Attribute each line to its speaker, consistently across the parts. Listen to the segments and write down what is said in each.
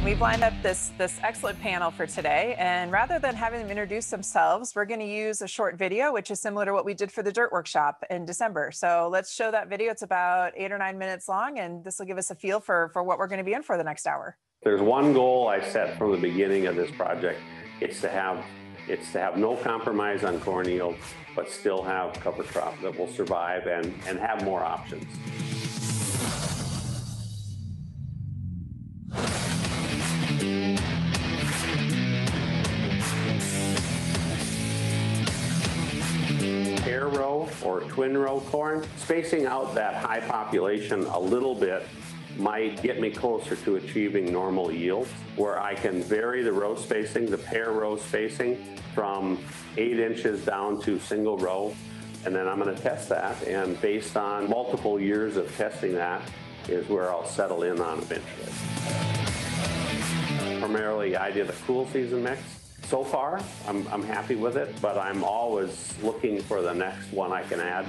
Speaker 1: We've lined up this excellent panel for today, and rather than having them introduce themselves, we're going to use a short video, which is similar to what we did for the dirt workshop in December. So let's show that video. It's about 8 or 9 minutes long, and this will give us a feel for what we're going to be in for the next hour.
Speaker 2: There's one goal I set from the beginning of this project. It's to have no compromise on corn yield, but still have cover crop that will survive and have more options. Pair row or twin row corn, spacing out that high population a little bit might get me closer to achieving normal yields, where I can vary the row spacing, the pair row spacing, from 8 inches down to single row. And then I'm going to test that, and based on multiple years of testing that is where I'll settle in on eventually. Primarily, I did a cool season mix. So far, I'm happy with it, but I'm always looking for the next one I can add.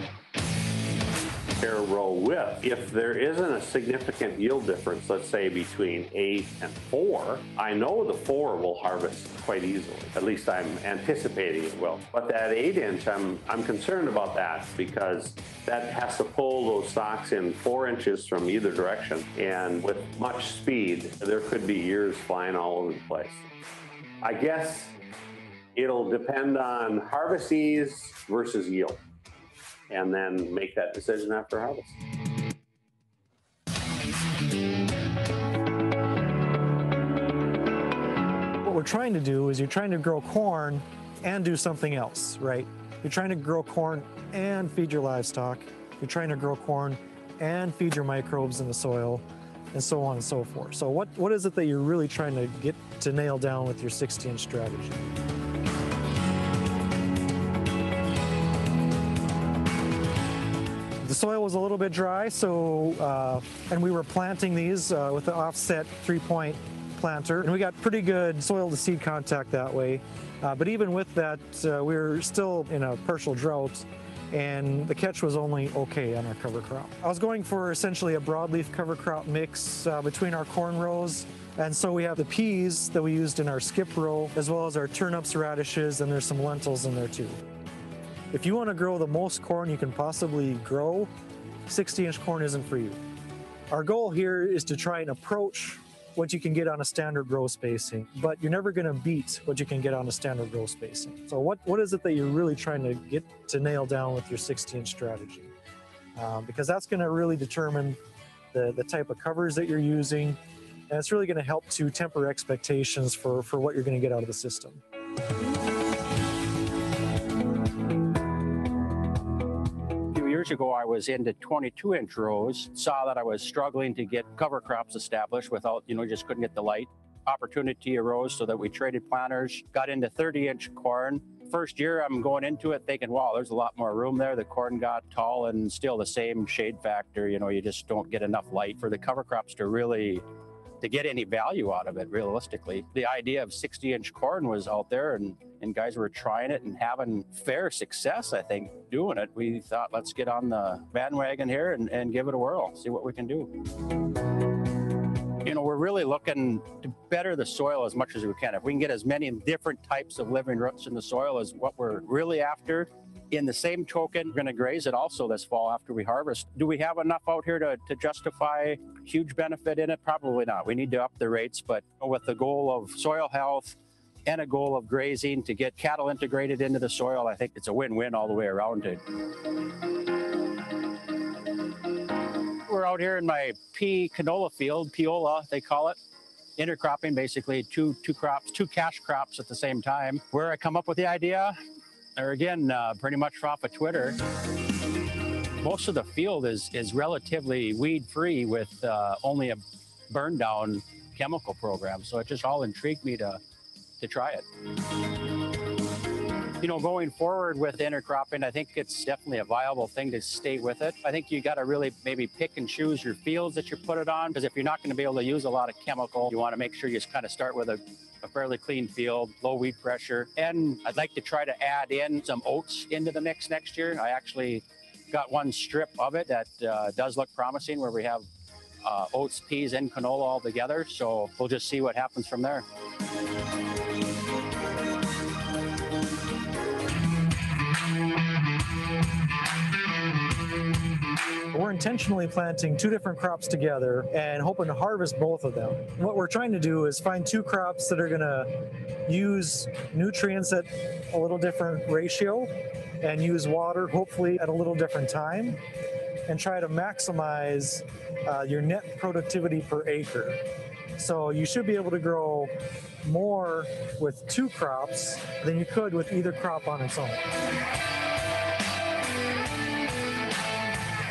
Speaker 2: Pair row width. If there isn't a significant yield difference, let's say between 8 and 4, I know the 4 will harvest quite easily. At least I'm anticipating it will. But that 8-inch, I'm concerned about that, because that has to pull those stalks in 4 inches from either direction. And with much speed, there could be ears flying all over the place. I guess it'll depend on harvest ease versus yield, and then make that decision after harvest.
Speaker 3: What we're trying to do is you're trying to grow corn and do something else, right? You're trying to grow corn and feed your livestock. You're trying to grow corn and feed your microbes in the soil, and so on and so forth. So what is it that you're really trying to get to nail down with your 60-inch strategy? The soil was a little bit dry, so and we were planting these with the offset 3-point planter, and we got pretty good soil to seed contact that way. But even with that, we were still in a partial drought, and the catch was only okay on our cover crop. I was going for essentially a broadleaf cover crop mix between our corn rows. And so we have the peas that we used in our skip row, as well as our turnips, radishes, and there's some lentils in there too. If you want to grow the most corn you can possibly grow, 60-inch corn isn't for you. Our goal here is to try and approach what you can get on a standard row spacing, but you're never going to beat what you can get on a standard row spacing. So what is it that you're really trying to get to nail down with your 60-inch strategy? Because that's going to really determine the type of covers that you're using, and it's really going to help to temper expectations for what you're going to get out of the system.
Speaker 4: Years ago, I was into 22-inch rows, saw that I was struggling to get cover crops established without, just couldn't get the light. Opportunity arose so that we traded planters, got into 30-inch corn. First year, I'm going into it thinking, wow, there's a lot more room there. The corn got tall and still the same shade factor. You just don't get enough light for the cover crops to get any value out of it, realistically. The idea of 60-inch corn was out there, and guys were trying it and having fair success, I think, doing it. We thought, let's get on the bandwagon here and give it a whirl, see what we can do. We're really looking to better the soil as much as we can. If we can get as many different types of living roots in the soil as what we're really after. In the same token, we're going to graze it also this fall after we harvest. Do we have enough out here to justify huge benefit in it? Probably not. We need to up the rates, but with the goal of soil health and a goal of grazing to get cattle integrated into the soil, I think it's a win-win all the way around it. We're out here in my pea canola field, Piola they call it. Intercropping, basically two cash crops at the same time. Where I come up with the idea, or again, pretty much off of Twitter. Most of the field is relatively weed-free with only a burn-down chemical program, so it just all intrigued me to try it. Going forward with intercropping, I think it's definitely a viable thing to stay with it. I think you got to really maybe pick and choose your fields that you put it on, because if you're not going to be able to use a lot of chemical, you want to make sure you kind of start with a fairly clean field, low weed pressure. And I'd like to try to add in some oats into the mix next year. I actually got one strip of it that does look promising, where we have oats, peas, and canola all together. So we'll just see what happens from there.
Speaker 3: We're intentionally planting 2 different crops together and hoping to harvest both of them. What we're trying to do is find 2 crops that are going to use nutrients at a little different ratio and use water hopefully at a little different time, and try to maximize your net productivity per acre. So you should be able to grow more with 2 crops than you could with either crop on its own.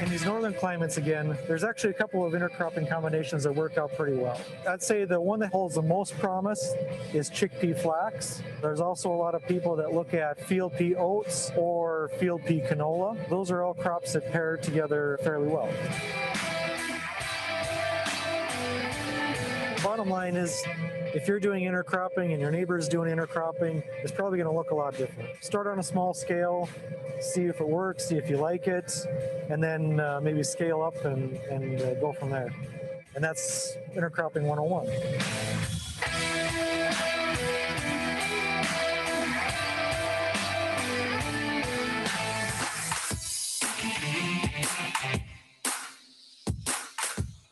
Speaker 3: In these northern climates, again, there's actually a couple of intercropping combinations that work out pretty well. I'd say the one that holds the most promise is chickpea flax. There's also a lot of people that look at field pea oats or field pea canola. Those are all crops that pair together fairly well. Bottom line is, if you're doing intercropping and your neighbor is doing intercropping, it's probably going to look a lot different. Start on a small scale, see if it works, see if you like it, and then maybe scale up and go from there. And that's Intercropping 101.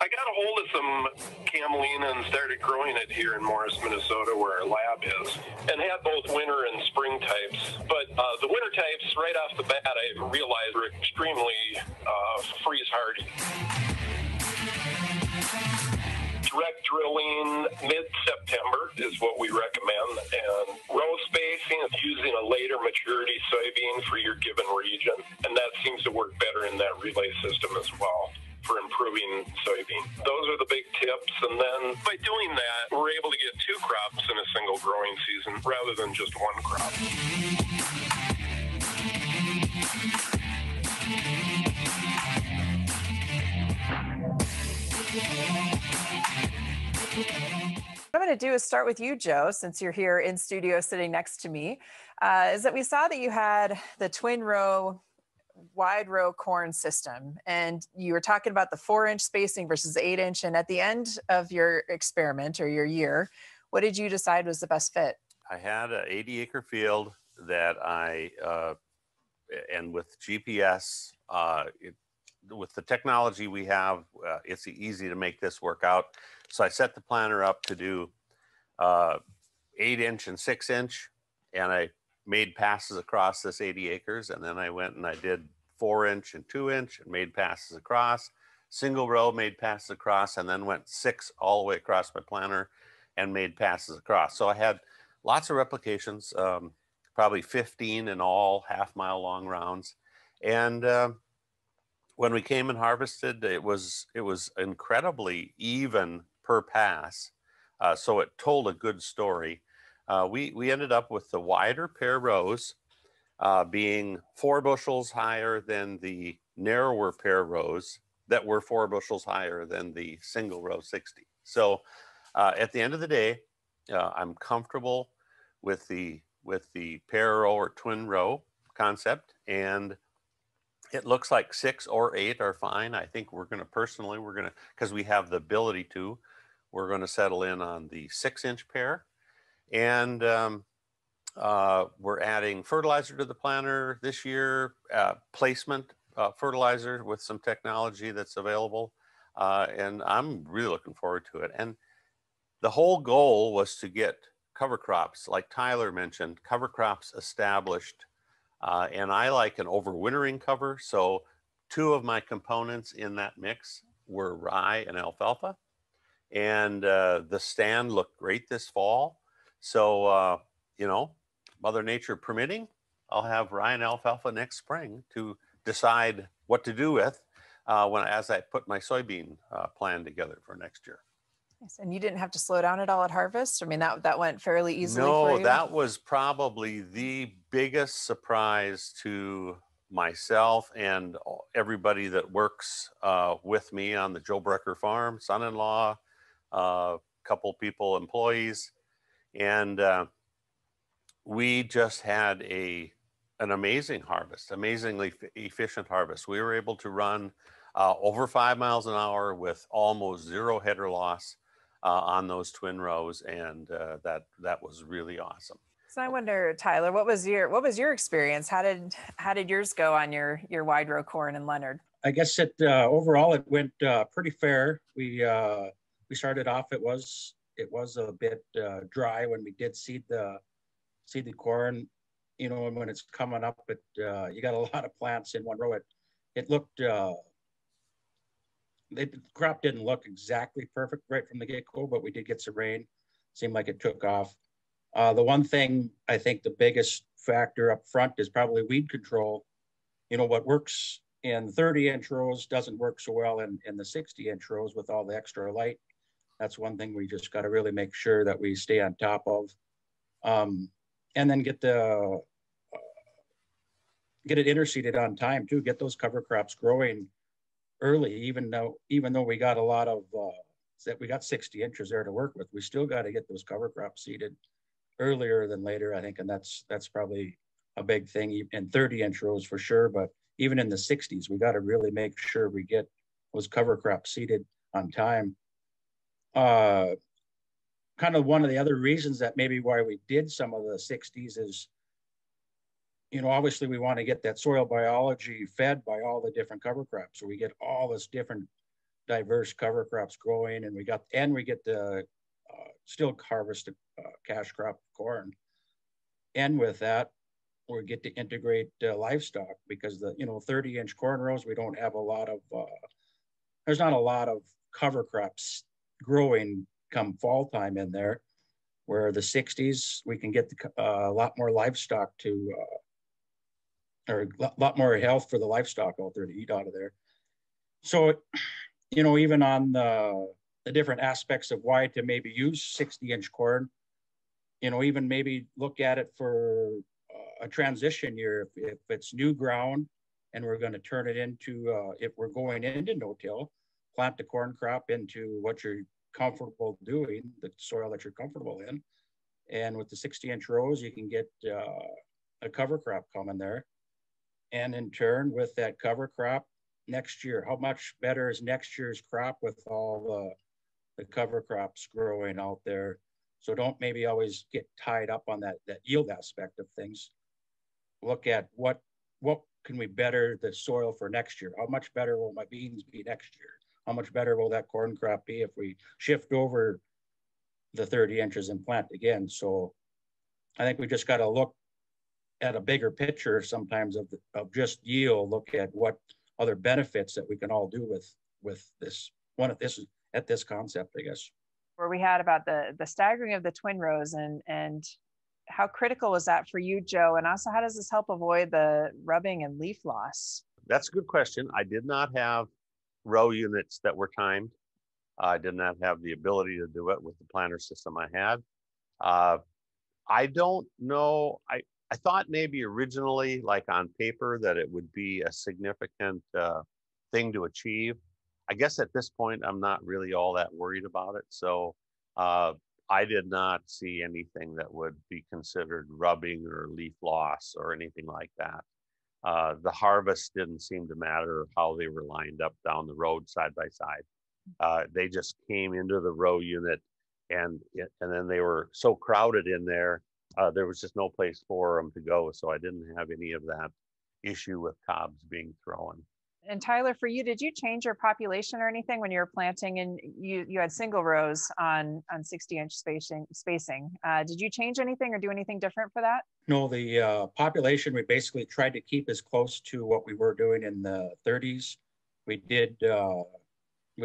Speaker 5: I got a hold of some camelina and started growing it here in Morris, Minnesota, where our lab is, and had both winter and spring types. But the winter types, right off the bat, I realized were extremely freeze hardy. Direct drilling mid-September is what we recommend, and row spacing is using a later maturity soybean for your given region, and that seems to work better in that relay system as well for improving soybean. Those are the big tips, and then by doing that, we're able to get 2 crops in a single growing season rather than just 1 crop.
Speaker 1: What I'm going to do is start with you, Joe, since you're here in studio sitting next to me, is that we saw that you had the twin row, wide row corn system, and you were talking about the 4-inch spacing versus 8-inch. And at the end of your experiment or your year, what did you decide was the best fit?
Speaker 2: I had an 80-acre field that and with GPS, with the technology we have, it's easy to make this work out. So I set the planter up to do 8-inch and 6-inch, and I made passes across this 80 acres. And then I went and I did 4-inch and 2-inch and made passes across, single row, made passes across, and then went 6 all the way across my planter and made passes across. So I had lots of replications, probably 15 in all, half-mile long rounds. And when we came and harvested, it was incredibly even per pass. So it told a good story. We ended up with the wider pair rows being 4 bushels higher than the narrower pair rows that were 4 bushels higher than the single row 60. So at the end of the day, I'm comfortable with the pair row or twin row concept, and it looks like 6 or 8 are fine. I think we're going to, because we have the ability to, we're going to settle in on the 6-inch pair. And we're adding fertilizer to the planter this year, placement fertilizer with some technology that's available. And I'm really looking forward to it. And the whole goal was to get cover crops, like Tyler mentioned, cover crops established. And I like an overwintering cover. So 2 of my components in that mix were rye and alfalfa. And the stand looked great this fall. So, Mother Nature permitting, I'll have rye and alfalfa next spring to decide what to do with as I put my soybean plan together for next year.
Speaker 1: Yes. And you didn't have to slow down at all at harvest? I mean, that went fairly easily
Speaker 2: for you?
Speaker 1: No,
Speaker 2: that was probably the biggest surprise to myself and everybody that works with me on the Joe Breker farm, son-in-law, couple people, employees. And we just had an amazing harvest, amazingly efficient harvest. We were able to run over 5 miles an hour with almost zero header loss on those twin rows, and that was really awesome.
Speaker 1: So I wonder, Tyler, what was your experience? How did yours go on your wide row corn in Leonard?
Speaker 4: I guess overall it went pretty fair. We started off, it was a bit dry when we did seed the corn, you know, and when it's coming up, you got a lot of plants in one row. It looked the crop didn't look exactly perfect right from the get-go, but we did get some rain. Seemed like it took off. The one thing, I think the biggest factor up front is probably weed control. You know, what works in 30-inch rows doesn't work so well in the 60-inch rows with all the extra light. That's one thing we just got to really make sure that we stay on top of. And then get it interseeded on time too, get those cover crops growing early, even though we got a lot of, we got 60 inches there to work with, we still got to get those cover crops seeded earlier than later, I think. And that's probably a big thing in 30-inch rows for sure. But even in the 60s, we got to really make sure we get those cover crops seeded on time. Kind of one of the other reasons that maybe why we did some of the 60s is, you know, obviously we want to get that soil biology fed by all the different cover crops. So we get all this different diverse cover crops growing, and we get the still harvest cash crop corn. And with that, we get to integrate livestock, because the 30-inch corn rows, we don't have a lot of there's not a lot of cover crops growing come fall time in there, where the 60s we can get a lot more livestock or a lot more health for the livestock out there to eat out of there. So, you know, even on the different aspects of why to maybe use 60-inch corn, you know, even maybe look at it for a transition year. If it's new ground and we're going to turn it into, if we're going into no-till, plant the corn crop into what you're comfortable doing, the soil that you're comfortable in. And with the 60-inch rows, you can get a cover crop coming there. And in turn, with that cover crop next year, how much better is next year's crop with all the cover crops growing out there? So don't maybe always get tied up on that yield aspect of things. Look at what can we better the soil for next year? How much better will my beans be next year? How much better will that corn crop be if we shift over the 30 inches and plant again? So I think we just got to look at a bigger picture sometimes of just yield, look at what other benefits that we can all do with this concept, I guess.
Speaker 1: Where we had about the staggering of the twin rows, and how critical was that for you, Joe? And also, how does this help avoid the rubbing and leaf loss?
Speaker 2: That's a good question. I did not have row units that were timed. I did not have the ability to do it with the planter system I had. I don't know. I thought maybe originally, like on paper, that it would be a significant thing to achieve. I guess at this point, I'm not really all that worried about it. So I did not see anything that would be considered rubbing or leaf loss or anything like that. The harvest didn't seem to matter how they were lined up down the road side by side. They just came into the row unit, and then they were so crowded in there. There was just no place for them to go. So I didn't have any of that issue with cobs being thrown.
Speaker 1: And Tyler, for you, did you change your population or anything when you were planting? And you had single rows on 60-inch spacing. Did you change anything or do anything different for that?
Speaker 4: No, the population, we basically tried to keep as close to what we were doing in the 30s. We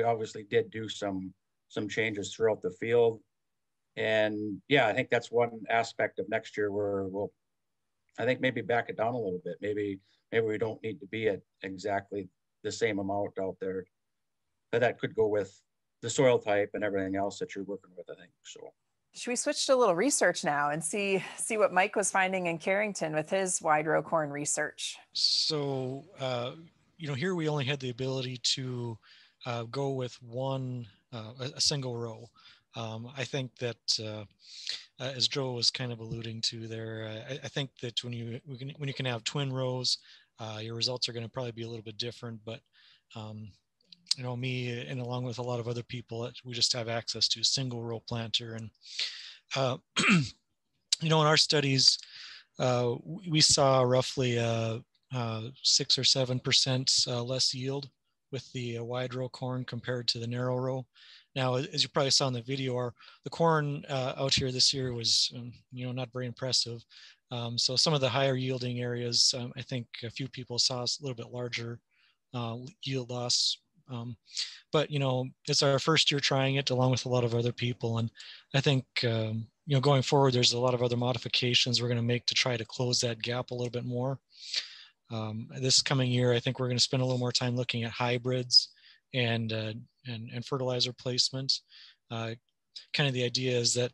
Speaker 4: obviously did do some changes throughout the field. And yeah, I think that's one aspect of next year where we'll, I think, maybe back it down a little bit. Maybe we don't need to be at exactly the same amount out there, but that could go with the soil type and everything else that you're working with, I think. So
Speaker 1: should we switch to a little research now and see what Mike was finding in Carrington with his wide row corn research?
Speaker 3: So, here we only had the ability to go with a single row. I think that, as Joe was kind of alluding to there, I think that when you can have twin rows, your results are going to probably be a little bit different. But you know, me and along with a lot of other people, we just have access to single row planter. And, you know, in our studies, we saw roughly 6 or 7% less yield with the wide row corn compared to the narrow row. Now, as you probably saw in the video, the corn out here this year was, you know, not very impressive. So some of the higher yielding areas, I think a few people saw a little bit larger yield loss. But, you know, it's our first year trying it along with a lot of other people. And I think, you know, going forward, there's a lot of other modifications we're going to make to try to close that gap a little bit more. This coming year, I think we're going to spend a little more time looking at hybrids and fertilizer placement. Kind of the idea is that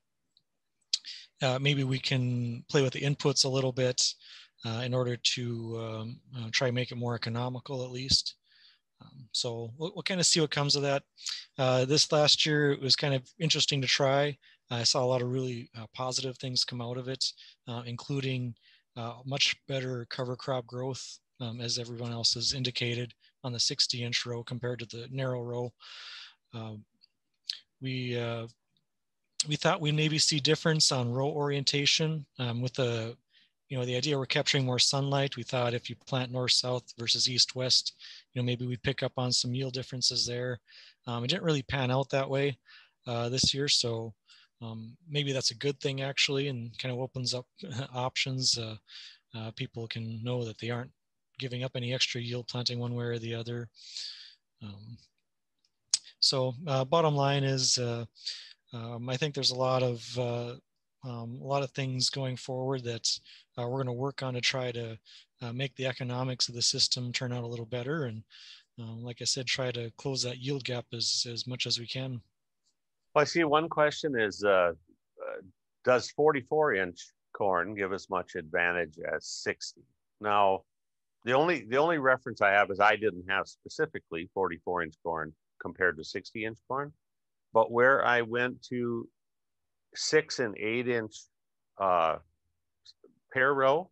Speaker 3: maybe we can play with the inputs a little bit in order to try and make it more economical at least. So we'll kind of see what comes of that. This last year, it was kind of interesting to try. I saw a lot of really positive things come out of it, including much better cover crop growth, as everyone else has indicated, on the 60-inch row compared to the narrow row. We thought we'd maybe see difference on row orientation with the, you know, the idea we're capturing more sunlight. We thought if you plant north-south versus east-west, you know, maybe we'd pick up on some yield differences there. It didn't really pan out that way this year. So maybe that's a good thing actually, and kind of opens up options. People can know that they aren't giving up any extra yield planting one way or the other. So bottom line is, I think there's a lot of things going forward that we're going to work on to try to make the economics of the system turn out a little better. And like I said, try to close that yield gap as much as we can.
Speaker 2: Well, I see one question is, does 44-inch corn give as much advantage as 60? Now, the only reference I have is I didn't have specifically 44-inch corn compared to 60-inch corn, but where I went to 6 and 8-inch pair row,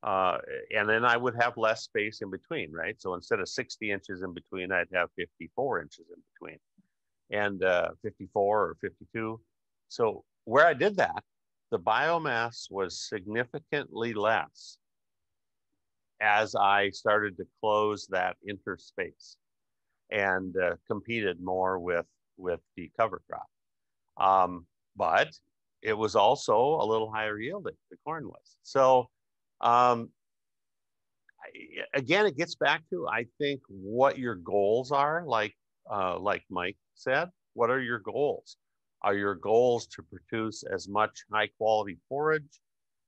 Speaker 2: and then I would have less space in between, right? So instead of 60 inches in between, I'd have 54 inches in between, and 54 or 52. So where I did that, the biomass was significantly less as I started to close that interspace and competed more with the cover crop. But it was also a little higher yielding, the corn was. So again, it gets back to, I think, what your goals are, like Mike said. What are your goals? Are your goals to produce as much high quality forage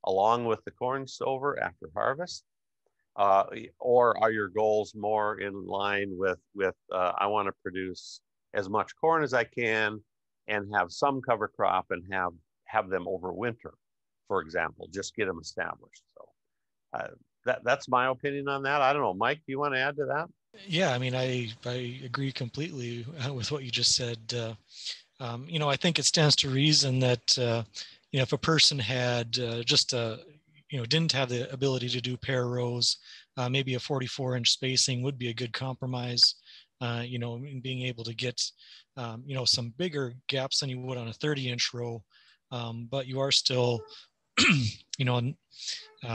Speaker 2: along with the corn stover after harvest? Or are your goals more in line with I want to produce as much corn as I can and have some cover crop and have them over winter, for example, just get them established. So that's my opinion on that. I don't know, Mike, do you want to add to that?
Speaker 3: Yeah, I mean, I agree completely with what you just said. You know, I think it stands to reason that, you know, if a person had you know, didn't have the ability to do pair rows, maybe a 44-inch spacing would be a good compromise, you know, in being able to get, you know, some bigger gaps than you would on a 30-inch row, but you are still, you know,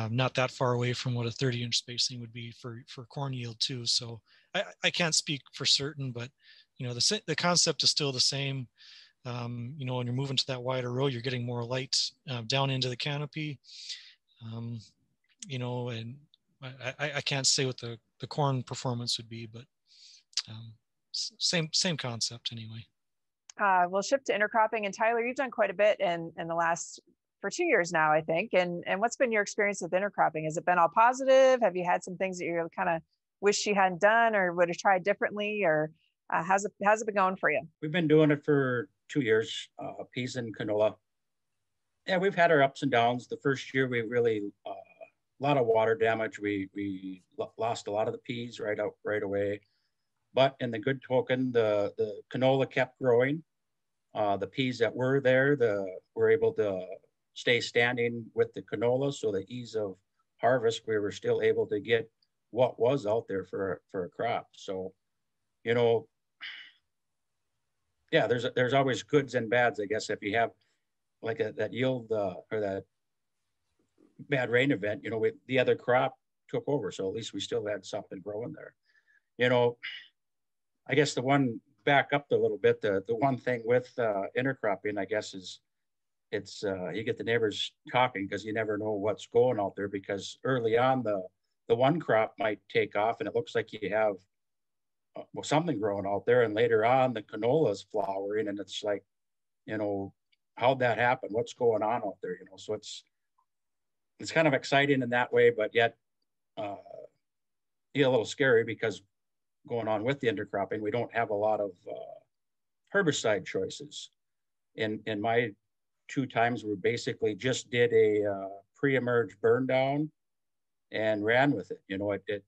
Speaker 3: not that far away from what a 30-inch spacing would be for corn yield too. So I can't speak for certain, but, you know, the concept is still the same. You know, when you're moving to that wider row, you're getting more light down into the canopy. You know, and I can't say what the corn performance would be, but same concept anyway.
Speaker 1: We'll shift to intercropping. And Tyler, you've done quite a bit in the last, for 2 years now, I think. And what's been your experience with intercropping? Has it been all positive? Have you had some things that you kind of wish you hadn't done or would have tried differently? Or how's it been going for you?
Speaker 4: We've been doing it for 2 years, peas and canola. Yeah, we've had our ups and downs. The first year, we really, a lot of water damage. We lost a lot of the peas right away. But in the good token, the canola kept growing. The peas that were there, were able to stay standing with the canola. So the ease of harvest, we were still able to get what was out there for a crop. So you know, yeah, there's always goods and bads, I guess. If you have like that yield or that bad rain event, you know, the other crop took over. So at least we still had something growing there. You know, I guess the one back up a little bit, the one thing with intercropping, I guess, is it's you get the neighbors talking because you never know what's going out there, because early on the one crop might take off and it looks like you have well, something growing out there, and later on the canola is flowering and it's like, you know, how'd that happen? What's going on out there? You know, so it's kind of exciting in that way, but yet a little scary because going on with the intercropping, we don't have a lot of herbicide choices. In my 2 times, we basically just did a pre-emerge burn down and ran with it. You know, it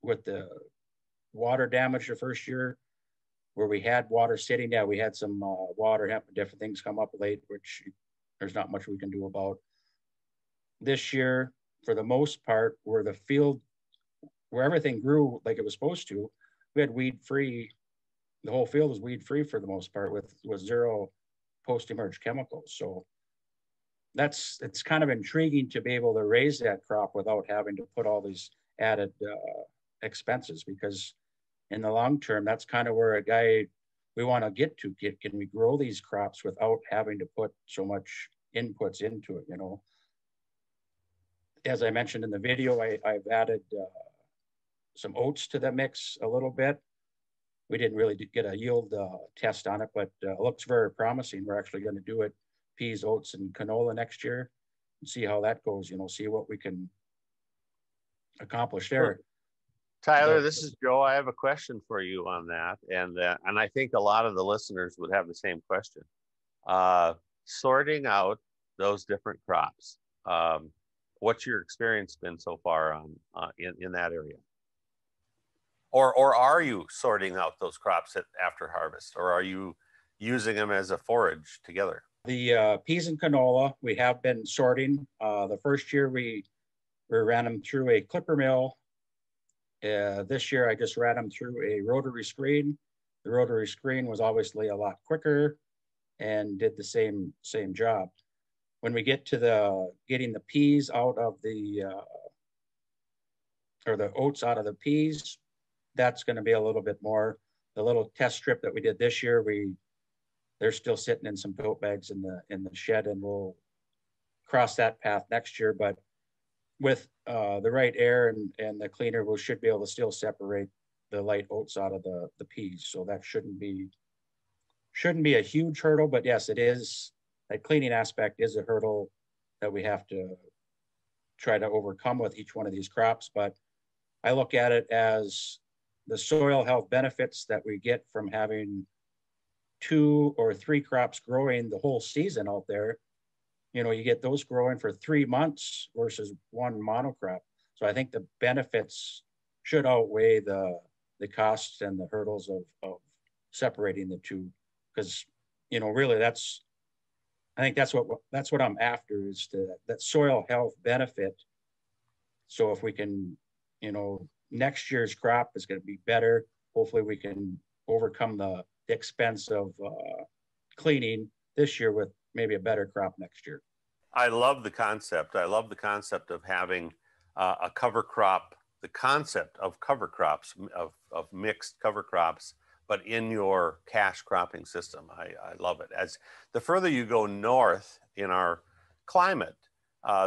Speaker 4: with the water damage the first year where we had water sitting, yeah, we had some water hemp and different things come up late, which there's not much we can do about. This year, for the most part, where the field, where everything grew like it was supposed to, we had weed free. The whole field was weed free for the most part with 0 post-emerge chemicals. So it's kind of intriguing to be able to raise that crop without having to put all these added expenses, because in the long term, that's kind of where we want to get to. Can we grow these crops without having to put so much inputs into it? You know, as I mentioned in the video, I've added some oats to the mix a little bit. We didn't really get a yield test on it, but it looks very promising. We're actually going to do it peas, oats, and canola next year and see how that goes, you know, see what we can accomplish there.
Speaker 2: Tyler, this is Joe. I have a question for you on that. And I think a lot of the listeners would have the same question. Sorting out those different crops, what's your experience been so far on in that area? Or are you sorting out those crops after harvest, or are you using them as a forage together?
Speaker 4: The peas and canola, we have been sorting. The first year we ran them through a clipper mill. This year I just ran them through a rotary screen. The rotary screen was obviously a lot quicker and did the same job. When we get to getting the peas out of or the oats out of the peas, that's going to be a little bit more. The little test strip that we did this year, they're still sitting in some tote bags in the shed, and we'll cross that path next year. But with the right air and the cleaner, we should be able to still separate the light oats out of the peas. So that shouldn't be a huge hurdle, but yes, it is. That cleaning aspect is a hurdle that we have to try to overcome with each one of these crops. But I look at it as the soil health benefits that we get from having 2 or 3 crops growing the whole season out there. You know, you get those growing for 3 months versus 1 monocrop. So I think the benefits should outweigh the costs and the hurdles of separating the two. Because, you know, really I think that's what I'm after, is that soil health benefit. So if we can, you know, next year's crop is going to be better. Hopefully we can overcome the expense of cleaning this year with maybe a better crop next year.
Speaker 2: I love the concept. I love the concept of having a cover crop, the concept of cover crops, of mixed cover crops, but in your cash cropping system. I love it. As the further you go north in our climate,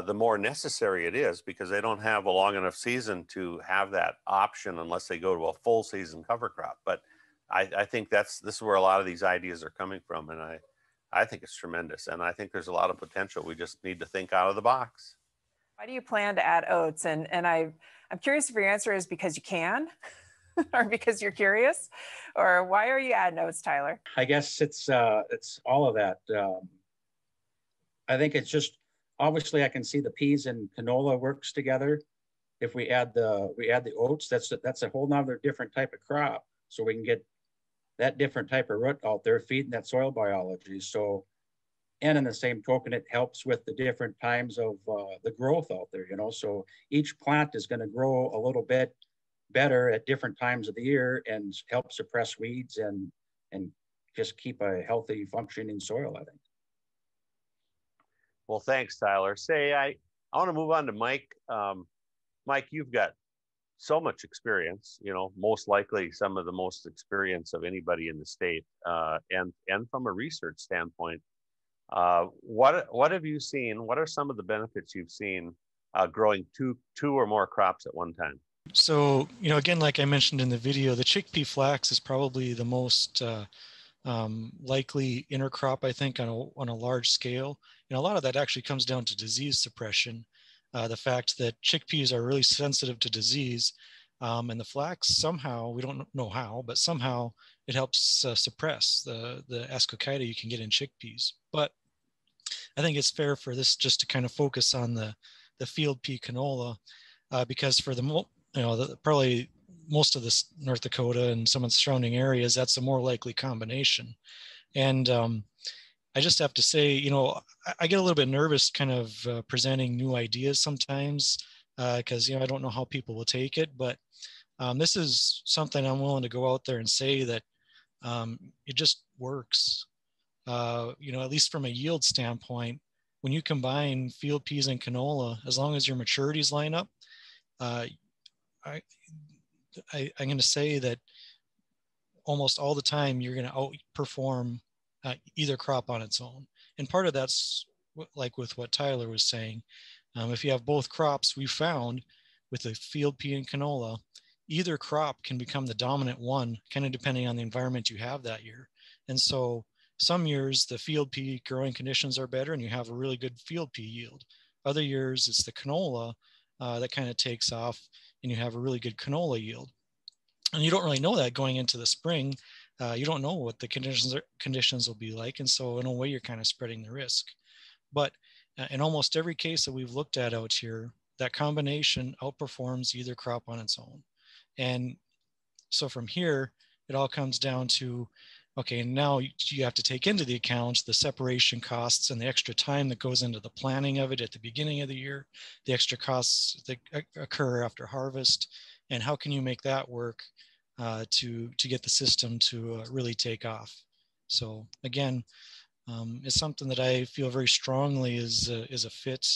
Speaker 2: the more necessary it is, because they don't have a long enough season to have that option unless they go to a full season cover crop. But I think this is where a lot of these ideas are coming from, and I think it's tremendous, and I think there's a lot of potential. We just need to think out of the box.
Speaker 1: Why do you plan to add oats? And I'm curious if your answer is because you can, or because you're curious, or why are you adding oats, Tyler?
Speaker 4: I guess it's all of that. I think it's just, obviously I can see the peas and canola works together. If we add the oats, that's a whole nother different type of crop. So we can get that different type of root out there feeding that soil biology. So, and in the same token, it helps with the different times of the growth out there, you know. So each plant is going to grow a little bit better at different times of the year and help suppress weeds and just keep a healthy functioning soil, I think.
Speaker 2: Well, thanks, Tyler. I want to move on to Mike. Mike, you've got so much experience, most likely some of the most experience of anybody in the state. And from a research standpoint, what have you seen? What are some of the benefits you've seen growing two or more crops at one time?
Speaker 3: So, again, like I mentioned in the video, the chickpea flax is probably the most likely intercrop, I think, on a large scale. A lot of that actually comes down to disease suppression. The fact that chickpeas are really sensitive to disease, and the flax somehow, we don't know how, but somehow it helps suppress the ascochyta you can get in chickpeas. But I think it's fair for this just to kind of focus on the field pea canola, because for probably most of this North Dakota and some of the surrounding areas, that's a more likely combination. And I just have to say, I get a little bit nervous kind of presenting new ideas sometimes because, I don't know how people will take it. But this is something I'm willing to go out there and say that it just works. At least from a yield standpoint, when you combine field peas and canola, as long as your maturities line up, I'm going to say that almost all the time you're going to outperform either crop on its own. And part of that's like with what Tyler was saying. If you have both crops, we found with the field pea and canola, either crop can become the dominant one, kind of depending on the environment you have that year. And so some years the field pea growing conditions are better and you have a really good field pea yield. Other years it's the canola that kind of takes off and you have a really good canola yield. And you don't really know that going into the spring. You don't know what the conditions will be like. And so in a way, you're kind of spreading the risk. But in almost every case that we've looked at out here, that combination outperforms either crop on its own. And so from here, it all comes down to, okay, now you have to take into the account the separation costs and the extra time that goes into the planning of it at the beginning of the year, the extra costs that occur after harvest, and how can you make that work to get the system to really take off. So again, it's something that I feel very strongly is a fit.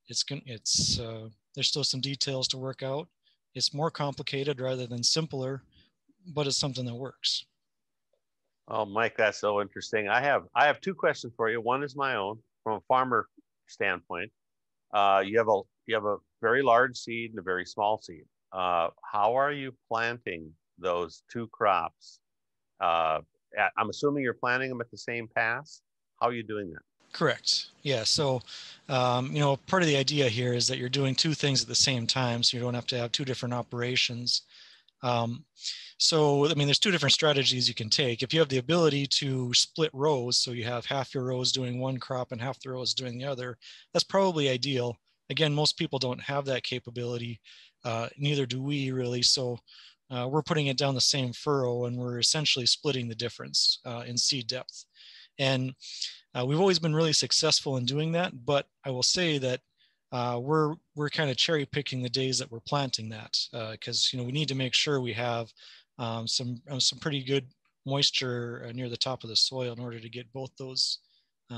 Speaker 3: There's still some details to work out. It's more complicated rather than simpler, but it's something that works.
Speaker 2: Oh, Mike, that's so interesting. I have two questions for you. One is my own from a farmer standpoint. You have a very large seed and a very small seed. How are you planting those two crops? I'm assuming you're planting them at the same pass. How are you doing that?
Speaker 3: Correct. Yeah. So, part of the idea here is that you're doing two things at the same time, so you don't have to have two different operations. There's two different strategies you can take. If you have the ability to split rows, so you have half your rows doing one crop and half the rows doing the other, that's probably ideal. Again, most people don't have that capability. Neither do we really. So we're putting it down the same furrow and we're essentially splitting the difference in seed depth. And we've always been really successful in doing that, but I will say that we're kind of cherry picking the days that we're planting that because we need to make sure we have some pretty good moisture near the top of the soil in order to get both those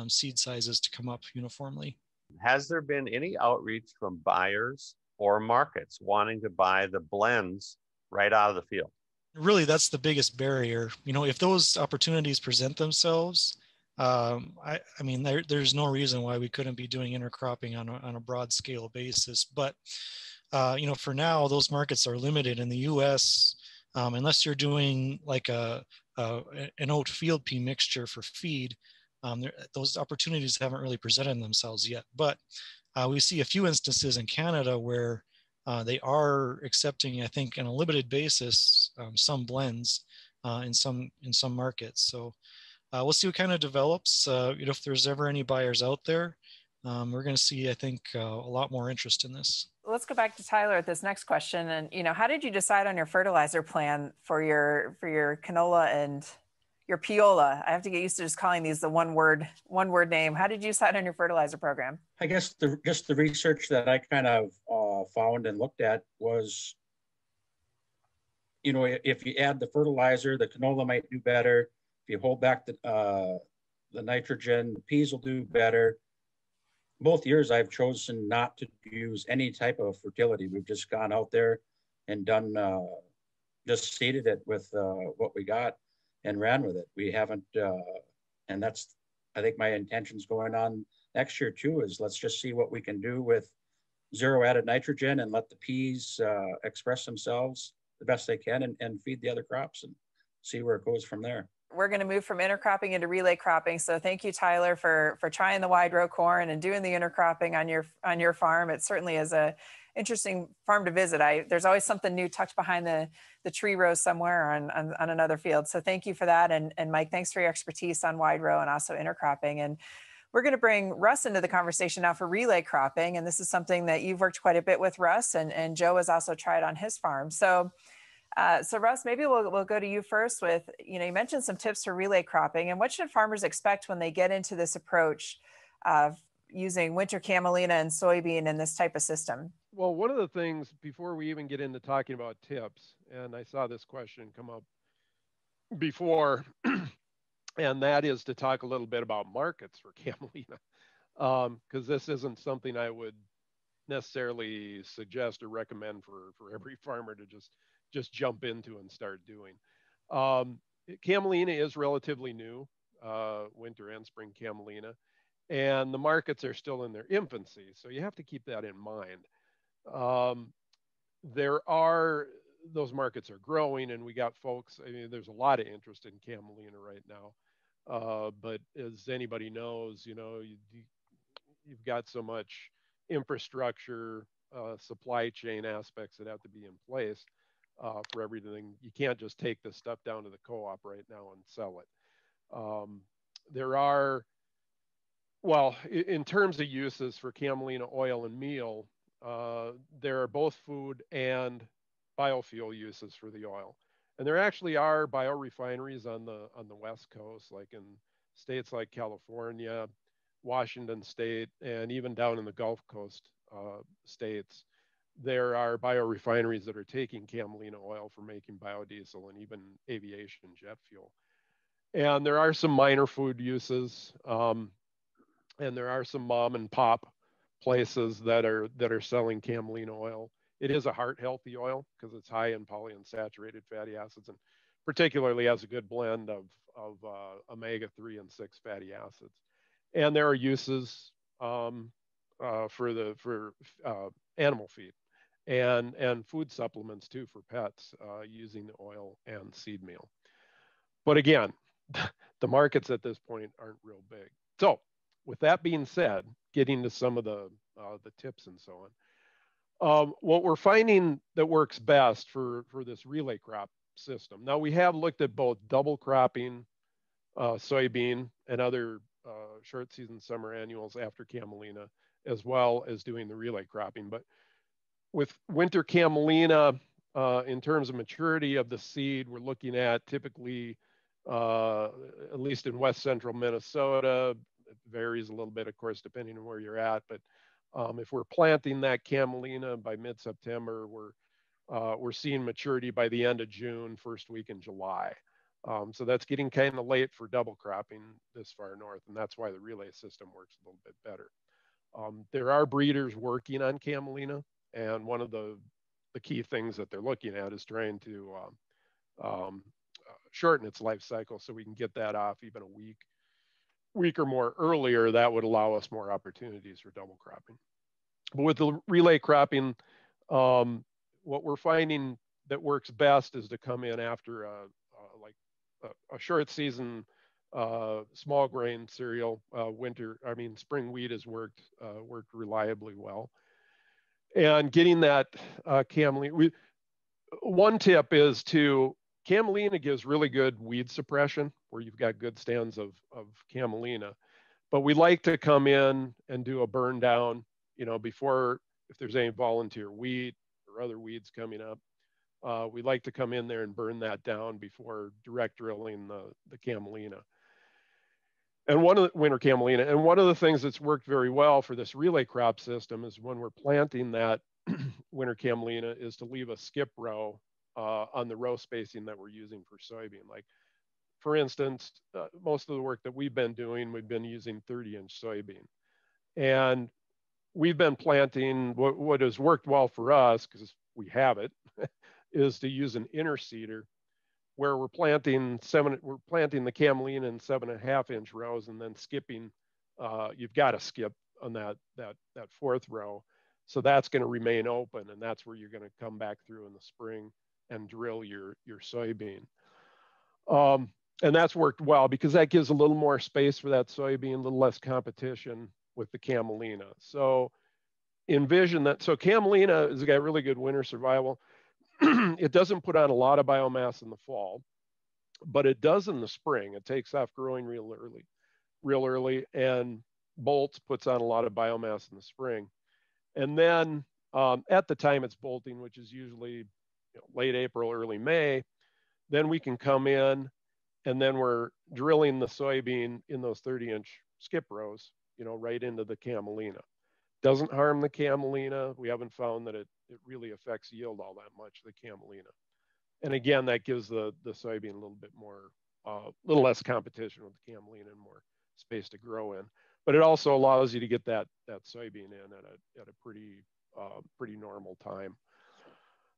Speaker 3: seed sizes to come up uniformly.
Speaker 2: Has there been any outreach from buyers or markets wanting to buy the blends right out of the field?
Speaker 3: Really, that's the biggest barrier. If those opportunities present themselves, there's no reason why we couldn't be doing intercropping on a broad scale basis. But, for now, those markets are limited in the U.S. Unless you're doing like an oat field pea mixture for feed. Those opportunities haven't really presented themselves yet. But we see a few instances in Canada where they are accepting, I think, on a limited basis, some blends in some markets. So we'll see what kind of develops. If there's ever any buyers out there, we're going to see, I think, a lot more interest in this.
Speaker 1: Let's go back to Tyler at this next question. And how did you decide on your fertilizer plan for your canola and your Piola? I have to get used to just calling these the one word name. How did you decide on your fertilizer program?
Speaker 4: I guess just the research that I kind of found and looked at was you know, if you add the fertilizer, the canola might do better. If you hold back the nitrogen, the peas will do better. Both years I've chosen not to use any type of fertility. We've just gone out there and done, just seeded it with what we got and ran with it. We haven't, and that's, I think my intentions going on next year too, is let's just see what we can do with zero added nitrogen and let the peas express themselves the best they can and feed the other crops and see where it goes from there.
Speaker 1: We're going to move from intercropping into relay cropping. So thank you, Tyler, for trying the wide row corn and doing the intercropping on your farm. It certainly is a interesting farm to visit. There's always something new tucked behind the tree row somewhere on another field. So thank you for that. And Mike, thanks for your expertise on wide row and also intercropping. And we're going to bring Russ into the conversation now for relay cropping. And this is something that you've worked quite a bit with, Russ, and Joe has also tried on his farm. So Russ, maybe we'll go to you first with, you mentioned some tips for relay cropping, and what should farmers expect when they get into this approach of using winter camelina and soybean in this type of system?
Speaker 6: Well, one of the things before we even get into talking about tips, and I saw this question come up before, and that is to talk a little bit about markets for camelina, because this isn't something I would necessarily suggest or recommend for every farmer to just jump into and start doing. Camelina is relatively new, winter and spring camelina, and the markets are still in their infancy, so you have to keep that in mind. Those markets are growing, and we got folks, I mean, there's a lot of interest in camelina right now, but as anybody knows, you've got so much infrastructure, supply chain aspects that have to be in place for everything. You can't just take this stuff down to the co-op right now and sell it. Well, in terms of uses for camelina oil and meal, there are both food and biofuel uses for the oil. And there actually are biorefineries on the West Coast, like in states like California, Washington State, and even down in the Gulf Coast states. There are biorefineries that are taking camelina oil for making biodiesel and even aviation jet fuel. And there are some minor food uses, and there are some mom and pop places that are selling camelina oil. It is a heart healthy oil because it's high in polyunsaturated fatty acids, and particularly has a good blend of omega-3 and 6 fatty acids. And there are uses for animal feed and food supplements too for pets using the oil and seed meal. But again, the markets at this point aren't real big. So with that being said, getting to some of the tips and so on, what we're finding that works best for this relay crop system. Now we have looked at both double cropping soybean and other short season summer annuals after camelina, as well as doing the relay cropping. But with winter camelina, in terms of maturity of the seed, we're looking at typically, at least in west central Minnesota, it varies a little bit, of course, depending on where you're at. But if we're planting that camelina by mid-September, we're seeing maturity by the end of June, first week in July. So that's getting kind of late for double cropping this far north, and that's why the relay system works a little bit better. There are breeders working on camelina, and one of the key things that they're looking at is trying to shorten its life cycle so we can get that off even a week or more earlier. That would allow us more opportunities for double cropping. But with the relay cropping, what we're finding that works best is to come in after a short season small grain cereal. Spring wheat has worked reliably well. And getting that camelina, one tip is camelina gives really good weed suppression where you've got good stands of camelina, but we like to come in and do a burn down, before, if there's any volunteer wheat or other weeds coming up. We like to come in there and burn that down before direct drilling the camelina. And winter camelina. And one of the things that's worked very well for this relay crop system is when we're planting that winter camelina is to leave a skip row on the row spacing that we're using for soybean. Like, for instance, most of the work that we've been doing, we've been using 30-inch soybean. And we've been planting, what has worked well for us, because we have it, is to use an interseeder where we're planting the camelina in 7.5-inch rows and then skipping. You've got to skip on that fourth row. So that's going to remain open, and that's where you're going to come back through in the spring and drill your soybean. And that's worked well because that gives a little more space for that soybean, a little less competition with the camelina. So envision that. So camelina has got really good winter survival. It doesn't put on a lot of biomass in the fall, but it does in the spring. It takes off growing real early, and bolts puts on a lot of biomass in the spring. And then at the time it's bolting, which is usually late April, early May, then we can come in and then we're drilling the soybean in those 30-inch skip rows, right into the camelina. Doesn't harm the camelina. We haven't found that it really affects yield all that much, the camelina. And again, that gives the soybean a little bit more, little less competition with the camelina and more space to grow in. But it also allows you to get that soybean in at a pretty normal time.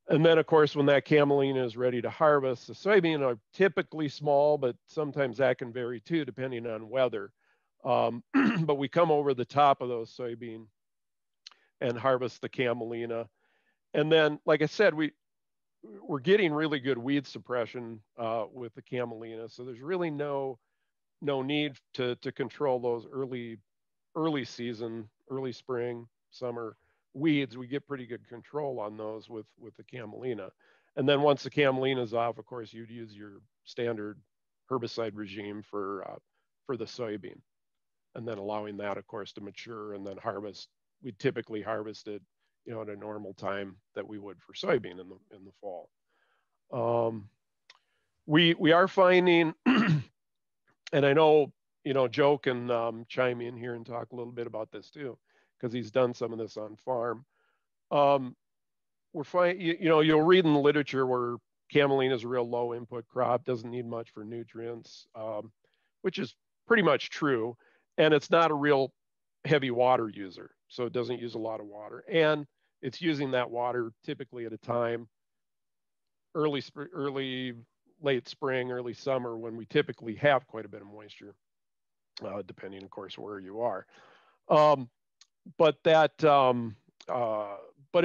Speaker 6: And then, of course, when that camelina is ready to harvest, the soybean are typically small, but sometimes that can vary too, depending on weather. But we come over the top of those soybean and harvest the camelina. And then, like I said, we're getting really good weed suppression with the camelina. So there's really no need to control those early season, early spring, summer weeds. We get pretty good control on those with the camelina. And then once the camelina is off, of course, you'd use your standard herbicide regime for the soybean, and then allowing that, of course, to mature and then harvest. We typically harvest it, at a normal time that we would for soybean in the fall. We are finding, and I know Joe can chime in here and talk a little bit about this too, because he's done some of this on farm. We're finding, you'll read in the literature where camelina is a real low input crop, doesn't need much for nutrients, which is pretty much true. And it's not a real heavy water user, so it doesn't use a lot of water. And it's using that water typically at a time, late spring, early summer, when we typically have quite a bit of moisture, depending, of course, where you are. But it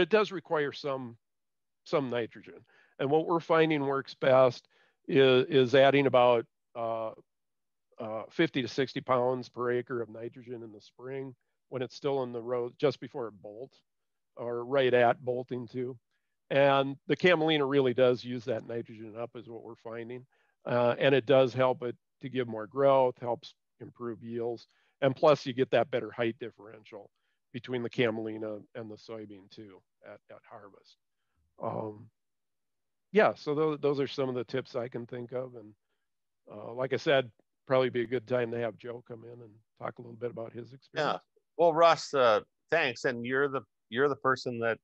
Speaker 6: does require some nitrogen. And what we're finding works best is adding about 50 to 60 pounds per acre of nitrogen in the spring when it's still in the row, just before it bolts, or right at bolting too. And the camelina really does use that nitrogen up, is what we're finding. And it does help it to give more growth, helps improve yields. And plus you get that better height differential between the camelina and the soybean too at harvest. Yeah, so those are some of the tips I can think of. And like I said, probably be a good time to have Joe come in and talk a little bit about his experience.
Speaker 7: Yeah, well, Russ, thanks. And you're the person that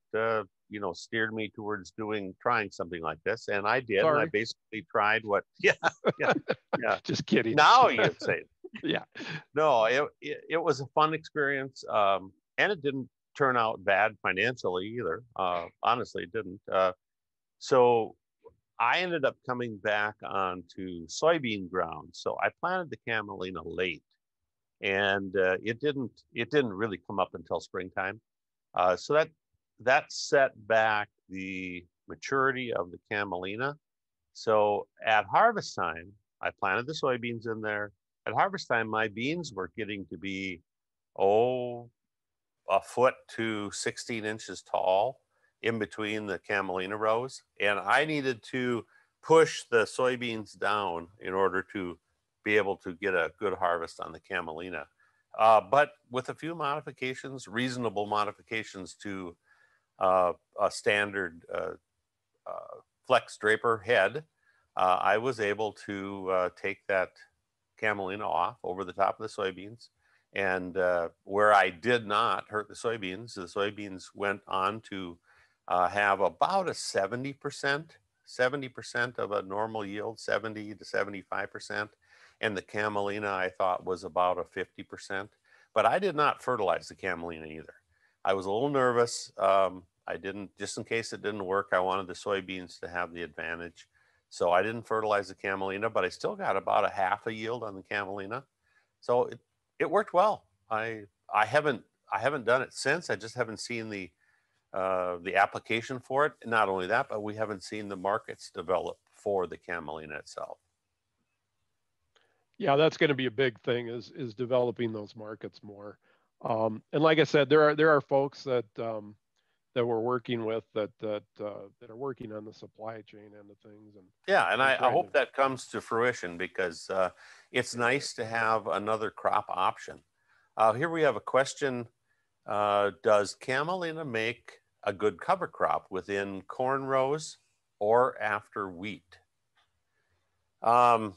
Speaker 7: steered me towards trying something like this, and I did.
Speaker 6: Sorry.
Speaker 7: And I basically tried what. Yeah.
Speaker 6: Just kidding.
Speaker 7: Now you'd say.
Speaker 6: Yeah.
Speaker 7: No, it was a fun experience, and it didn't turn out bad financially either. Honestly, it didn't. So I ended up coming back onto soybean ground. So I planted the camelina late, and it didn't really come up until springtime. So that set back the maturity of the camelina. So at harvest time, I planted the soybeans in there. At harvest time, my beans were getting to be, a foot to 16 inches tall in between the camelina rows. And I needed to push the soybeans down in order to be able to get a good harvest on the camelina. But with a few modifications, reasonable modifications to a standard flex draper head, I was able to take that camelina off over the top of the soybeans. And where I did not hurt the soybeans went on to have about a 70% 70% of a normal yield, 70 to 75%. And the camelina I thought was about a 50%. But I did not fertilize the camelina either. I was a little nervous. I didn't, just in case it didn't work, I wanted the soybeans to have the advantage. So I didn't fertilize the camelina, but I still got about a half a yield on the camelina. So it worked well. I haven't done it since. I just haven't seen the application for it. Not only that, but we haven't seen the markets develop for the camelina itself.
Speaker 6: Yeah, that's going to be a big thing is developing those markets more. And like I said, there are folks that that we're working with that are working on the supply chain end of things. And
Speaker 7: yeah, and I hope that comes to fruition, because it's nice to have another crop option. Here we have a question. Does camelina make a good cover crop within corn rows or after wheat? I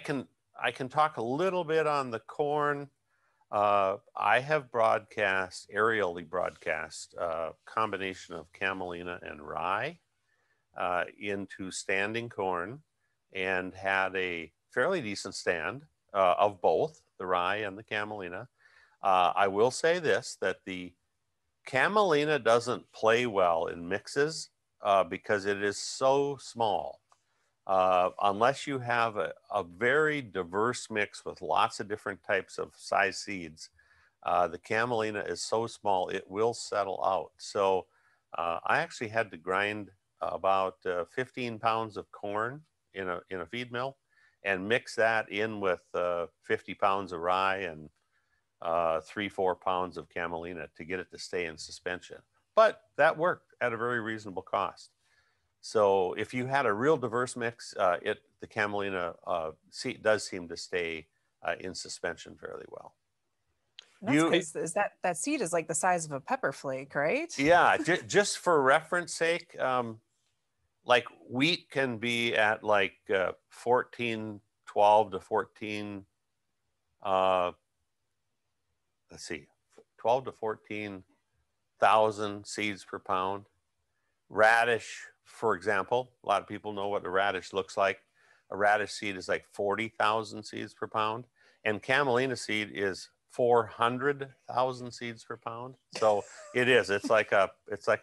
Speaker 7: can talk a little bit on the corn. I have aerially broadcast a combination of camelina and rye into standing corn, and had a fairly decent stand of both the rye and the camelina. I will say this, that the camelina doesn't play well in mixes because it is so small. Unless you have a very diverse mix with lots of different types of size seeds, the camelina is so small it will settle out. So I actually had to grind about 15 pounds of corn in a feed mill and mix that in with 50 pounds of rye and 3-4 pounds of camelina to get it to stay in suspension. But that worked at a very reasonable cost. So if you had a real diverse mix, the camelina does seem to stay in suspension fairly well.
Speaker 1: That's because that seed is like the size of a pepper flake, right?
Speaker 7: Yeah, just for reference sake, like wheat can be at like 12 to 14, let's see, 12 to 14,000 seeds per pound. Radish, for example, a lot of people know what a radish looks like. A radish seed is like 40,000 seeds per pound, and camelina seed is 400,000 seeds per pound. So it's like a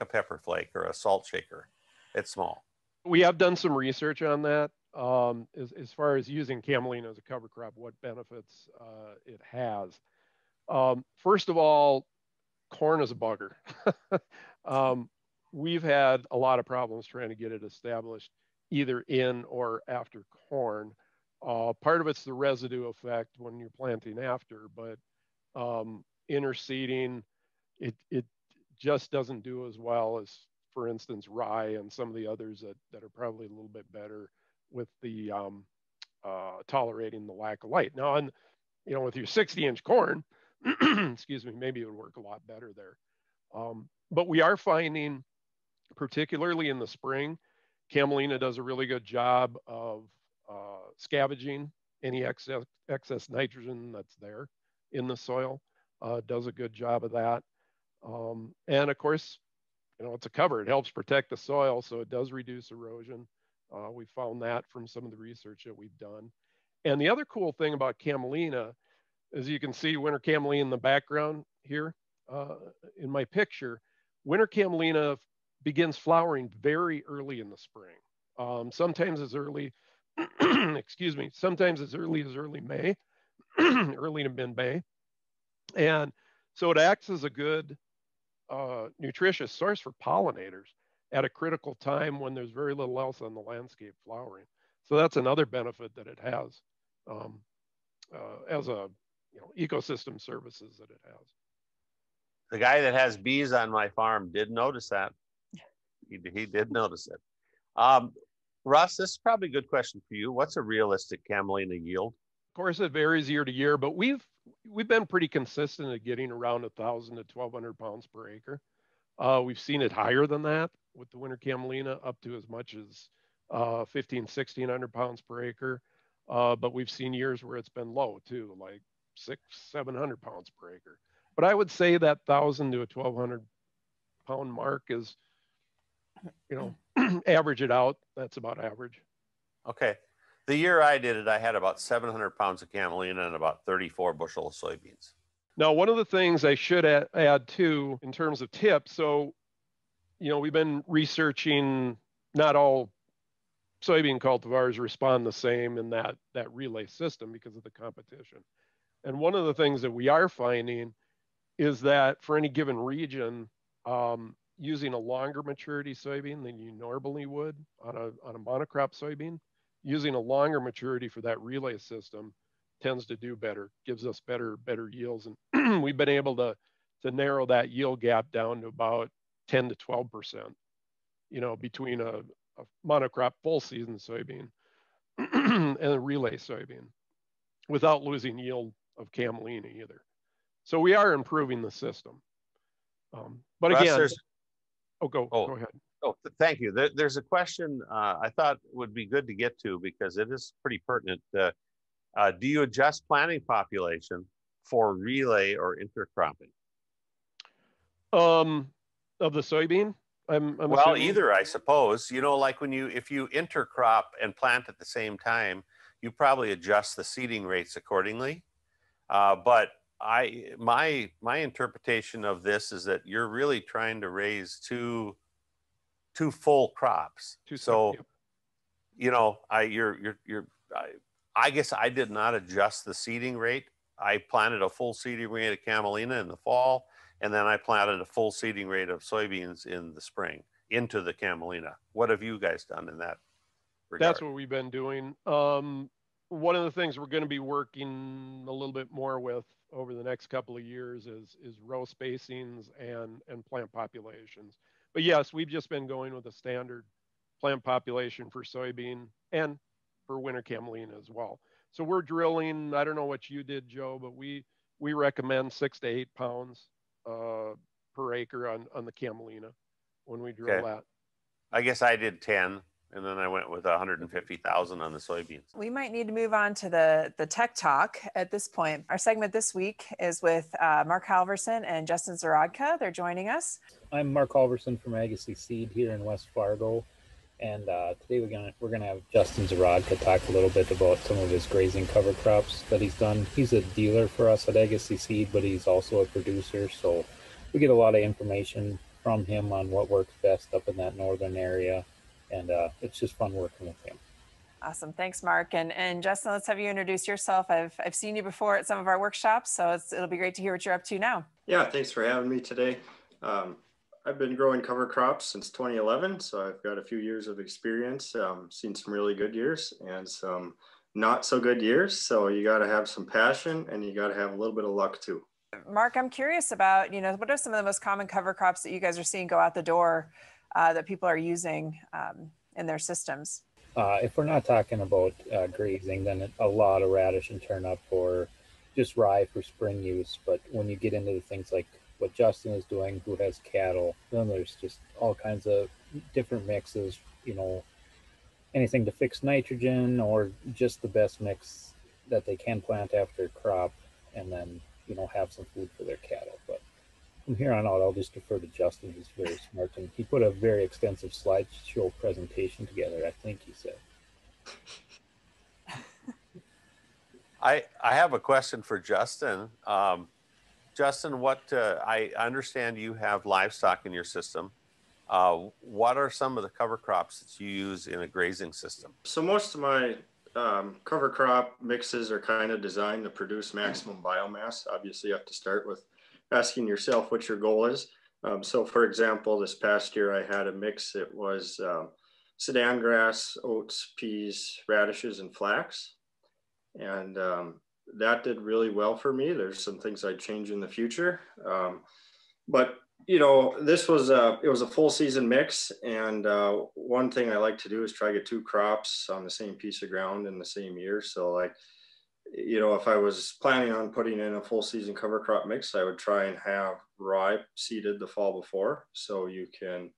Speaker 7: pepper flake or a salt shaker. It's small.
Speaker 6: We have done some research on that as far as using camelina as a cover crop, what benefits it has. First of all, corn is a bugger. We've had a lot of problems trying to get it established either in or after corn. Part of it's the residue effect when you're planting after, but interseeding, it just doesn't do as well as, for instance, rye and some of the others that are probably a little bit better with the tolerating the lack of light. Now, with your 60-inch corn, excuse me, maybe it would work a lot better there. But we are finding, particularly in the spring, camelina does a really good job of scavenging any excess nitrogen that's there in the soil. Does a good job of that. And of course, it's a cover. It helps protect the soil, so it does reduce erosion. We found that from some of the research that we've done. And the other cool thing about camelina, as you can see winter camelina in the background here in my picture, winter camelina begins flowering very early in the spring. Sometimes as early, excuse me, sometimes as early as early May, early to mid-May. And so it acts as a good nutritious source for pollinators at a critical time when there's very little else on the landscape flowering. So that's another benefit that it has as a ecosystem services that it has.
Speaker 7: The guy that has bees on my farm did notice that. He did notice it. Russ, this is probably a good question for you. What's a realistic camelina yield?
Speaker 6: Of course, it varies year to year, but we've been pretty consistent at getting around 1,000 to 1,200 pounds per acre. We've seen it higher than that with the winter camelina, up to as much as 1,600 pounds per acre. But we've seen years where it's been low too, like 600-700 pounds per acre. But I would say that 1,000 to 1,200 pound mark is you know, average it out, that's about average.
Speaker 7: Okay. The year I did it, I had about 700 pounds of camelina and about 34 bushel of soybeans.
Speaker 6: Now, one of the things I should add too, in terms of tips, so, you know, we've been researching, not all soybean cultivars respond the same in that relay system because of the competition. And one of the things that we are finding is that for any given region, using a longer maturity soybean than you normally would on a monocrop soybean, using a longer maturity for that relay system tends to do better, gives us better yields. And we've been able to narrow that yield gap down to about 10 to 12%, you know, between a monocrop full season soybean and a relay soybean without losing yield of camelina either. So we are improving the system. But
Speaker 7: Russ,
Speaker 6: again, go ahead.
Speaker 7: Oh, thank you. There's a question I thought would be good to get to because it is pretty pertinent. Do you adjust planting population for relay or intercropping?
Speaker 6: Of the soybean? I'm
Speaker 7: well,
Speaker 6: assuming?
Speaker 7: Either, I suppose. You know, like if you intercrop and plant at the same time, you probably adjust the seeding rates accordingly. But my interpretation of this is that you're really trying to raise two full crops. So, you know, I guess I did not adjust the seeding rate. I planted a full seeding rate of camelina in the fall, and then I planted a full seeding rate of soybeans in the spring into the camelina. What have you guys done in that regard?
Speaker 6: That's what we've been doing. One of the things we're going to be working a little bit more with over the next couple of years is row spacings and plant populations. But yes, we've just been going with a standard plant population for soybean and for winter camelina as well. So we're drilling, I don't know what you did, Joe, but we recommend 6 to 8 pounds per acre on the camelina when we drill that.
Speaker 7: I guess I did 10, and then I went with 150,000 on the soybeans.
Speaker 1: We might need to move on to the tech talk at this point. Our segment this week is with Mark Halverson and Justin Zarodka. They're joining us.
Speaker 8: I'm Mark Halverson from Agassi Seed here in West Fargo. And today we're gonna have Justin Zarodka talk a little bit about some of his grazing cover crops that he's done. He's a dealer for us at Agassi Seed, but he's also a producer. So we get a lot of information from him on what works best up in that northern area. And it's just fun working with him.
Speaker 1: Awesome. Thanks, Mark. And Justin, let's have you introduce yourself. I've seen you before at some of our workshops, so it'll be great to hear what you're up to now.
Speaker 9: Yeah, thanks for having me today. I've been growing cover crops since 2011, so I've got a few years of experience, seen some really good years and some not so good years. So you got to have some passion and you got to have a little bit of luck too.
Speaker 1: Mark, I'm curious about, what are some of the most common cover crops that you guys are seeing go out the door that people are using in their systems?
Speaker 8: If we're not talking about grazing, then a lot of radish and turnip or just rye for spring use. But when you get into the things like what Justin is doing, who has cattle, then there's just all kinds of different mixes, anything to fix nitrogen or just the best mix that they can plant after crop and then, have some food for their cattle. But from here on out, I'll just defer to Justin. He's very smart and he put a very extensive slideshow presentation together, I think he said.
Speaker 7: I have a question for Justin. Justin, I understand you have livestock in your system. What are some of the cover crops that you use in a grazing system? So
Speaker 9: most of my cover crop mixes are kind of designed to produce maximum biomass. Obviously, you have to start with asking yourself what your goal is. So for example, this past year I had a mix. It was Sudan grass, oats, peas, radishes, and flax. And that did really well for me. There's some things I'd change in the future. But this was it was a full season mix. And one thing I like to do is try to get 2 crops on the same piece of ground in the same year. So like, if I was planning on putting in a full season cover crop mix, I would try and have rye seeded the fall before. So you can,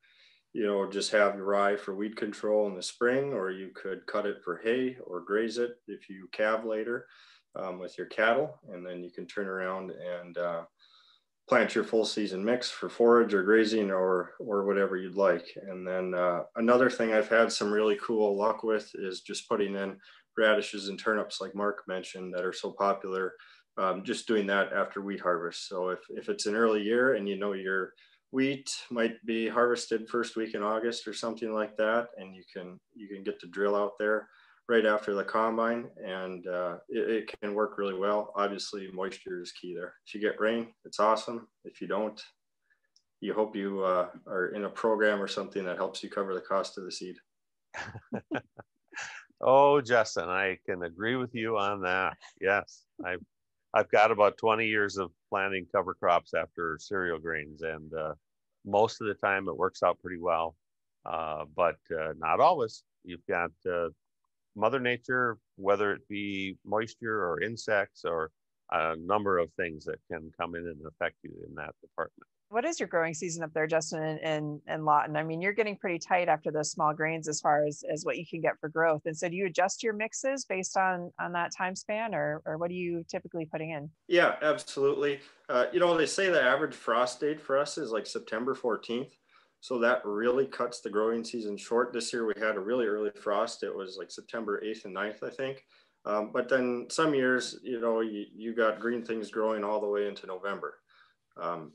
Speaker 9: just have your rye for weed control in the spring, or you could cut it for hay or graze it if you calve later with your cattle. And then you can turn around and plant your full season mix for forage or grazing or whatever you'd like. And then another thing I've had some really cool luck with is just putting in radishes and turnips, like Mark mentioned, that are so popular. Just doing that after wheat harvest. So if it's an early year and you know your wheat might be harvested first week in August or something like that, and you can get to drill out there right after the combine, and it can work really well. Obviously, moisture is key there. If you get rain, it's awesome. If you don't, you hope you are in a program or something that helps you cover the cost of the seed.
Speaker 7: Oh, Justin, I can agree with you on that. Yes, I've got about 20 years of planting cover crops after cereal grains, and most of the time it works out pretty well, but not always. You've got Mother Nature, whether it be moisture or insects or a number of things that can come in and affect you in that department.
Speaker 1: What is your growing season up there, Justin, and Lawton? I mean, you're getting pretty tight after those small grains as far as what you can get for growth. And so do you adjust your mixes based on that time span, or what are you typically putting in?
Speaker 9: Yeah, absolutely. They say the average frost date for us is like September 14th. So that really cuts the growing season short. This year we had a really early frost. It was like September 8th and 9th, I think. But then some years, you got green things growing all the way into November.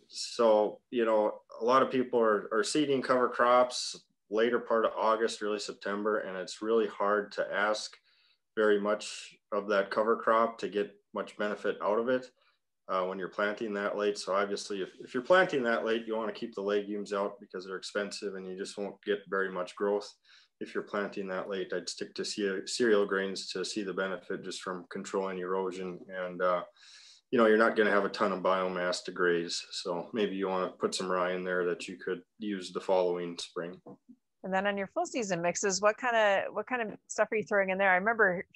Speaker 9: So, a lot of people are seeding cover crops later part of August, early September, and it's really hard to ask very much of that cover crop to get much benefit out of it when you're planting that late. So obviously, if you're planting that late, you want to keep the legumes out because they're expensive and you just won't get very much growth. If you're planting that late, I'd stick to cereal grains to see the benefit just from controlling erosion, and you're not going to have a ton of biomass to graze. So maybe you want to put some rye in there that you could use the following spring.
Speaker 1: And then on your full season mixes, what kind of stuff are you throwing in there? I remember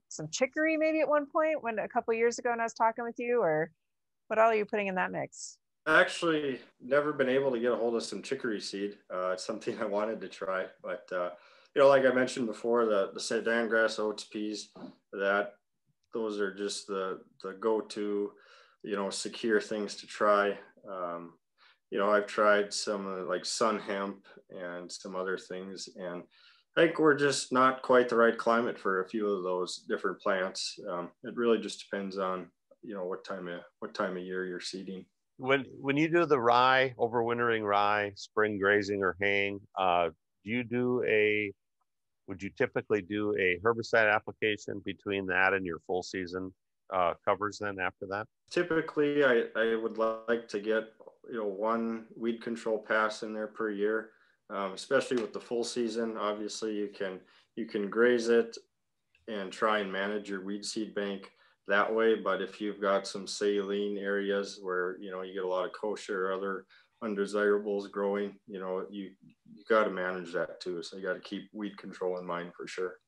Speaker 1: some chicory maybe at one point when a couple of years ago when I was talking with you, or what all are you putting in that mix?
Speaker 9: Actually, never been able to get a hold of some chicory seed. It's something I wanted to try, but like I mentioned before, the sedan grass, oats, peas, those are just the go-to, secure things to try. I've tried some like sun hemp and some other things, and I think we're just not quite the right climate for a few of those different plants. It really just depends on, what time of year you're seeding.
Speaker 7: When you do the rye, overwintering rye, spring grazing or haying, would you typically do a herbicide application between that and your full season covers then after that?
Speaker 9: Typically, I would like to get, one weed control pass in there per year, especially with the full season. Obviously, you can graze it and try and manage your weed seed bank that way. But if you've got some saline areas where, you get a lot of kochia or other undesirables growing, you got to manage that too. So you got to keep weed control in mind for sure.